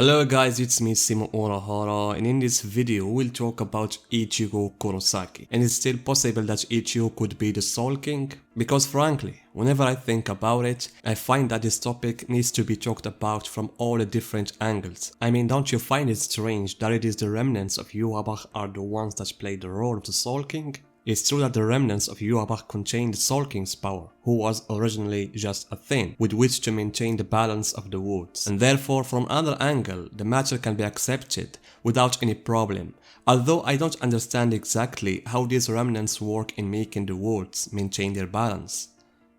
Hello guys, it's me Simo Orahara, and in this video we'll talk about Ichigo Kurosaki. And it's still possible that Ichigo could be the Soul King? Because frankly, whenever I think about it, I find that this topic needs to be talked about from all the different angles. I mean, don't you find it strange that it is the remnants of Yhwach are the ones that play the role of the Soul King? It's true that the remnants of Yhwach contain the Soul King's power, who was originally just a thing with which to maintain the balance of the woods, and therefore from another angle the matter can be accepted without any problem, although I don't understand exactly how these remnants work in making the woods maintain their balance.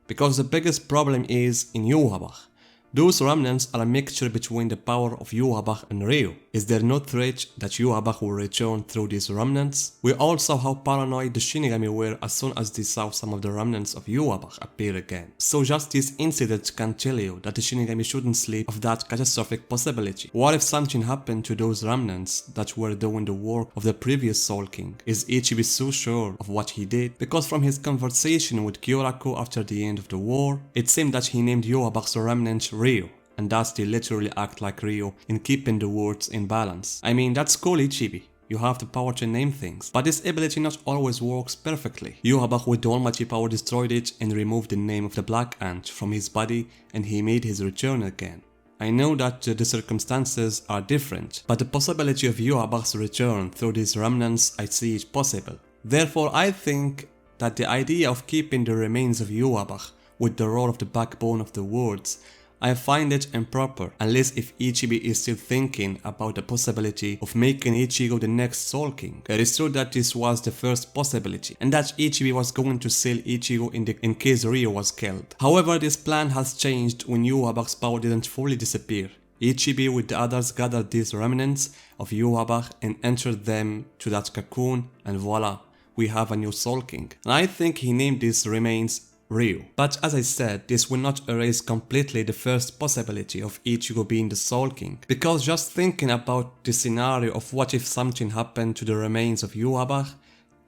Because the biggest problem is in Yhwach. Those remnants are a mixture between the power of Yhwach and Ryu. Is there no threat that Yhwach will return through these remnants? We all saw how paranoid the Shinigami were as soon as they saw some of the remnants of Yhwach appear again. So just this incident can tell you that the Shinigami shouldn't sleep of that catastrophic possibility. What if something happened to those remnants that were doing the work of the previous Soul King? Is Ichigo so sure of what he did? Because from his conversation with Kyoraku after the end of the war, it seemed that he named Yhwach's remnant Ryu, and thus they literally act like Ryu in keeping the words in balance. I mean, that's cool, Ichigo. You have the power to name things, but this ability not always works perfectly. Yhwach with the almighty power destroyed it and removed the name of the Black Ant from his body, and he made his return again. I know that the circumstances are different, but the possibility of Yhwach's return through these remnants, I see it possible. Therefore, I think that the idea of keeping the remains of Yhwach with the role of the backbone of the words, I find it improper, unless if Ichigo is still thinking about the possibility of making Ichigo the next Soul King. It is true that this was the first possibility, and that Ichigo was going to sell Ichigo in case Ryu was killed. However, this plan has changed when Yhwach's power didn't fully disappear. Ichigo with the others gathered these remnants of Yhwach and entered them to that cocoon, and voila, we have a new Soul King. And I think he named these remains Ryu. But as I said, this will not erase completely the first possibility of Ichigo being the Soul King, because just thinking about the scenario of what if something happened to the remains of Yhwach,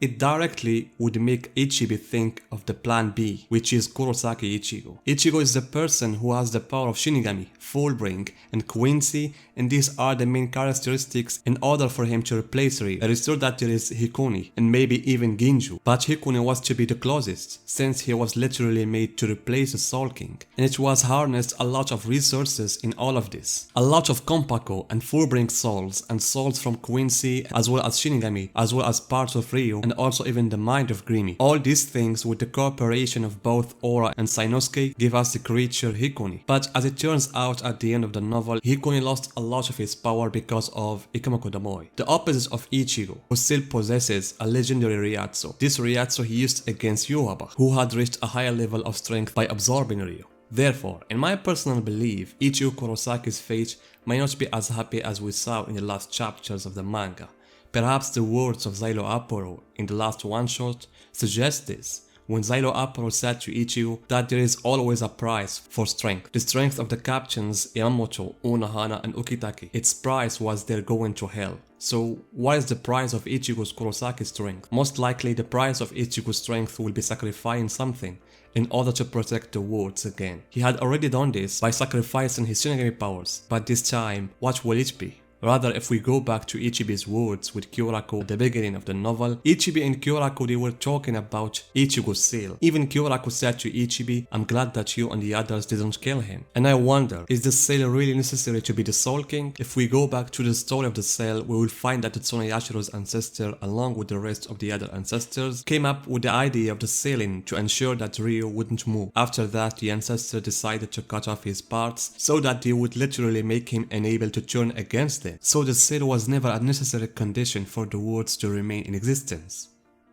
it directly would make Ichigo think of the plan B, which is Kurosaki Ichigo. Ichigo is the person who has the power of Shinigami, Fullbring, and Quincy, and these are the main characteristics in order for him to replace Ryu. It is true that there is Hikuni, and maybe even Ginju, but Hikuni was to be the closest, since he was literally made to replace the Soul King, and it was harnessed a lot of resources in all of this. A lot of Kompako and Fullbring souls, and souls from Quincy, as well as Shinigami, as well as parts of Ryu, and also even the mind of Grimy. All these things with the cooperation of both Aura and Sainosuke give us the creature Hikuni. But as it turns out at the end of the novel, Hikuni lost a lot of his power because of Ikamako Damoi, the opposite of Ichigo, who still possesses a legendary Ryatsu. This Ryatsu he used against Yhwach, who had reached a higher level of strength by absorbing Ryu. Therefore, in my personal belief, Ichigo Kurosaki's fate may not be as happy as we saw in the last chapters of the manga. Perhaps the words of Xylo Aporo in the last one-shot suggest this, when Xylo Aporo said to Ichigo that there is always a price for strength. The strength of the captains Yamamoto, Unohana and Ukitake, its price was their going to hell. So what is the price of Ichigo's Kurosaki's strength? Most likely the price of Ichigo's strength will be sacrificing something in order to protect the worlds again. He had already done this by sacrificing his Shinigami powers, but this time, what will it be? Rather, if we go back to Ichigo's words with Kyoraku at the beginning of the novel, Ichigo and Kyoraku, they were talking about Ichigo's seal. Even Kyoraku said to Ichigo, "I'm glad that you and the others didn't kill him." And I wonder, is the seal really necessary to be the Soul King? If we go back to the story of the seal, we will find that the Tsuneyashiro's ancestor, along with the rest of the other ancestors, came up with the idea of the sealing to ensure that Ryu wouldn't move. After that, the ancestor decided to cut off his parts so that they would literally make him unable to turn against them. So the seal was never a necessary condition for the worlds to remain in existence.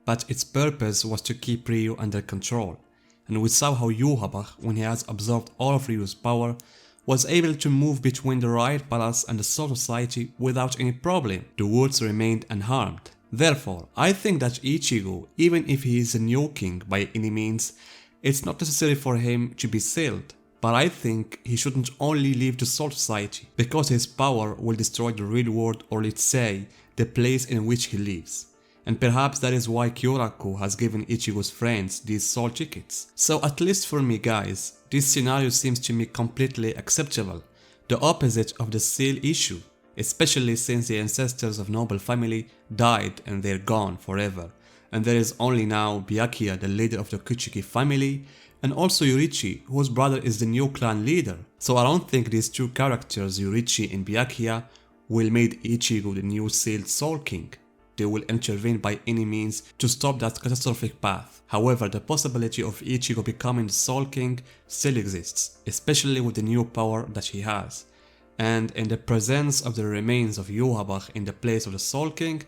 But its purpose was to keep Ryu under control. And we saw how Yhwach, when he has absorbed all of Ryu's power, was able to move between the Riot Palace and the Soul Society without any problem. The worlds remained unharmed. Therefore, I think that Ichigo, even if he is a new king by any means, it's not necessary for him to be sealed. But I think he shouldn't only leave the Soul Society, because his power will destroy the real world, or let's say, the place in which he lives. And perhaps that is why Kyoraku has given Ichigo's friends these soul tickets. So at least for me guys, this scenario seems to me completely acceptable. The opposite of the seal issue. especially since the ancestors of noble family died and they're gone forever, and there is only now Byakuya, the leader of the Kuchiki family, and also Yorichi, whose brother is the new clan leader. So I don't think these two characters, Yorichi and Byakuya, will make Ichigo the new sealed Soul King. They will intervene by any means to stop that catastrophic path. However, the possibility of Ichigo becoming the Soul King still exists, especially with the new power that he has. And in the presence of the remains of Yhwach in the place of the Soul King,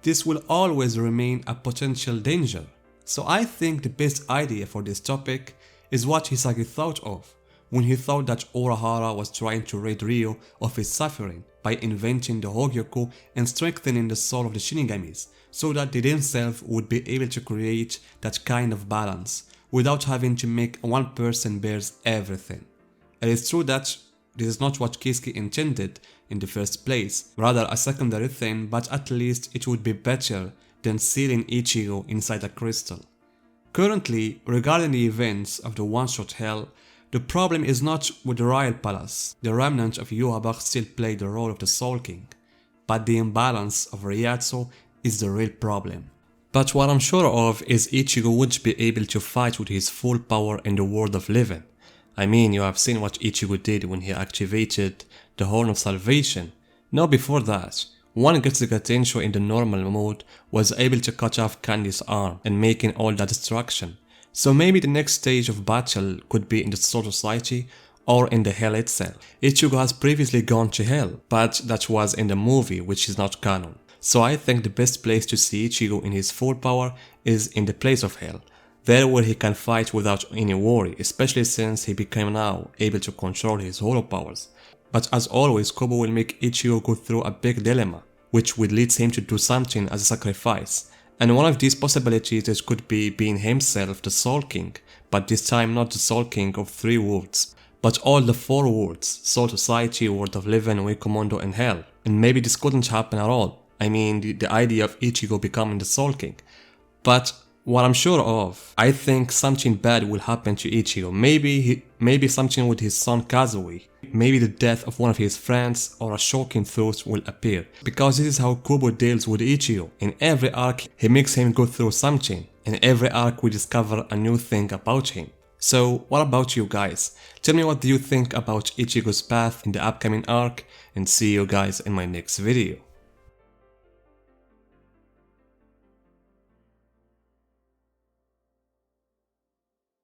this will always remain a potential danger. So I think the best idea for this topic is what Hisagi thought of when he thought that Urahara was trying to rid Ryo of his suffering by inventing the Hogyoku and strengthening the soul of the Shinigamis, so that they themselves would be able to create that kind of balance without having to make one person bears everything. It is true that this is not what Kisuke intended in the first place, rather a secondary thing, but at least it would be better than sealing Ichigo inside a crystal. Currently, regarding the events of the one-shot Hell, the problem is not with the Royal Palace. The remnants of Yhwach still play the role of the Soul King, but the imbalance of Ryatsu is the real problem. But what I'm sure of is Ichigo would be able to fight with his full power in the world of living. I mean, you have seen what Ichigo did when he activated the Horn of Salvation. Now before that, one Getsuga Tensho in the normal mode was able to cut off Candy's arm and making all that destruction. So maybe the next stage of battle could be in the Soul Society or in the Hell itself. Ichigo has previously gone to Hell, but that was in the movie, which is not canon. So I think the best place to see Ichigo in his full power is in the place of Hell. There where he can fight without any worry, especially since he became now able to control his hollow powers. But as always, Kobo will make Ichigo go through a big dilemma, which would lead him to do something as a sacrifice. And one of these possibilities could be being himself the Soul King, but this time not the Soul King of 3 worlds, but all the 4 worlds: Soul Society, World of Living, Wikomondo and Hell. And maybe this couldn't happen at all. I mean, the idea of Ichigo becoming the Soul King. But what I'm sure of, I think something bad will happen to Ichigo. Maybe something with his son Kazui. Maybe the death of one of his friends or a shocking truth will appear. Because this is how Kubo deals with Ichigo. In every arc, he makes him go through something. In every arc, we discover a new thing about him. So, what about you guys? Tell me what do you think about Ichigo's path in the upcoming arc, and see you guys in my next video.